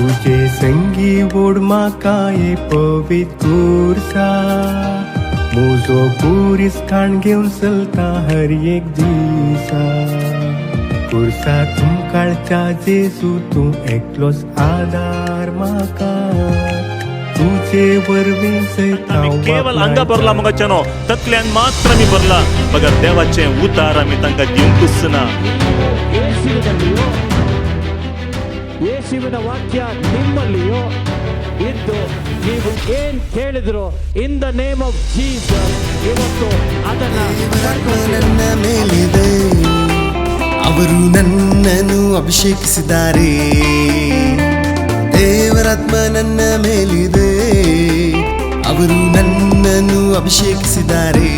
तुझे संगी ओढ म्हाका ये पवित्रसा म्हजो कुरीस खाण घेवन चलता हर एक दिसा कुर्सा तुमकाळच्या जेजू तूं एकलोच आदार म्हाका तुझे वरवीं आम्ही केवळ अंगा बरला मग चनो तकल्यान मात्र मी बरला मग देवाचे उतार आम्ही तांका दिवंकूच ना. ಯೇಸುವಿನ ವಾಕ್ಯ ನಿಮ್ಮಲ್ಲಿಯೋ ಇದ್ದು ನೀವು ಏನ್ ಕೇಳಿದ್ರು in the name of Jesus ಇವತ್ತು ಅದನ್ನ ನನ್ನ ಮೇಲಿದೆ ಅವರು ನನ್ನನ್ನು ಅಭಿಷೇಕಿಸಿದ್ದಾರೆ ದೇವರಾತ್ಮ ನನ್ನ ಮೇಲಿದೆ ಅವರು ನನ್ನನ್ನು ಅಭಿಷೇಕಿಸಿದ್ದಾರೆ